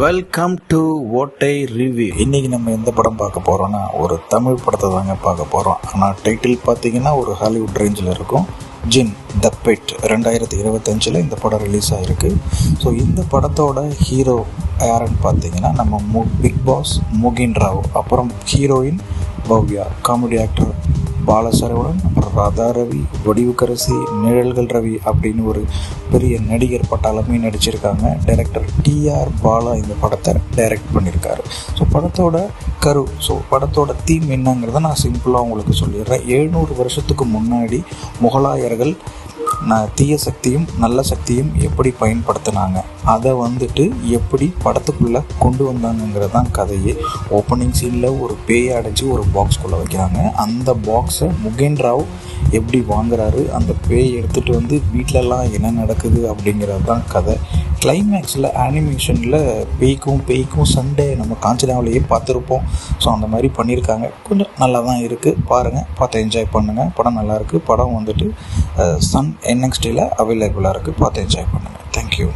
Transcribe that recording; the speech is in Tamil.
வெல்கம் டு ஓட்டை ரிவ்யூ. இன்றைக்கி நம்ம எந்த படம் பார்க்க போகிறோன்னா ஒரு தமிழ் படத்தை தாங்க பார்க்க போகிறோம். ஆனால் டைட்டில் பார்த்தீங்கன்னா ஒரு ஹாலிவுட் ரேஞ்சில் இருக்கும். ஜின் த பெட் 2025 இந்த படம் ரிலீஸ் ஆகிருக்கு. ஸோ இந்த படத்தோட ஹீரோ யாருன்னு பார்த்தீங்கன்னா நம்ம பிக் பாஸ் முகின் ராவ், அப்புறம் heroine Bhavya, comedy actor Bala Saravanan, Radha Ravi, Vadivukkarasi, நிழல்கள் ரவி அப்படின்னு ஒரு பெரிய நடிகர் பட்டாளமே நடிச்சிருக்காங்க. டைரக்டர் டிஆர் பாலா இந்த படத்தை டைரக்ட் பண்ணியிருக்காரு. ஸோ படத்தோட தீம் என்னங்கிறத நான் சிம்பிளாக உங்களுக்கு சொல்லிடுறேன். 700 வருஷத்துக்கு முன்னாடி முகலாயர்கள் தீய சக்தியும் நல்ல சக்தியும் எப்படி பயன்படுத்தினாங்க, அதை எப்படி படத்துக்குள்ளே கொண்டு வந்தாங்கிறது தான் கதையே. ஓப்பனிங் சீனில் ஒரு பேயை அடைச்சி ஒரு பாக்ஸ்குள்ளே வைக்கிறாங்க. அந்த பாக்ஸை முகின் ராவ் எப்படி வாங்குறாரு, அந்த பேய் எடுத்துகிட்டு வீட்டிலலாம் என்ன நடக்குது அப்படிங்கிறது தான் கதை. கிளைமேக்ஸில் அனிமேஷனில் பேய்க்கும் சண்டே நம்ம காஞ்சனாவிலேயே பார்த்துருப்போம். ஸோ அந்த மாதிரி பண்ணியிருக்காங்க. கொஞ்சம் நல்லா தான் இருக்குது, பாருங்கள், பார்த்து என்ஜாய் பண்ணுங்கள். படம் நல்லாயிருக்கு. படம் சன் NXTயில் அவைலபிளாக இருக்குது, பார்த்து என்ஜாய் பண்ணுங்கள். தேங்க்யூ.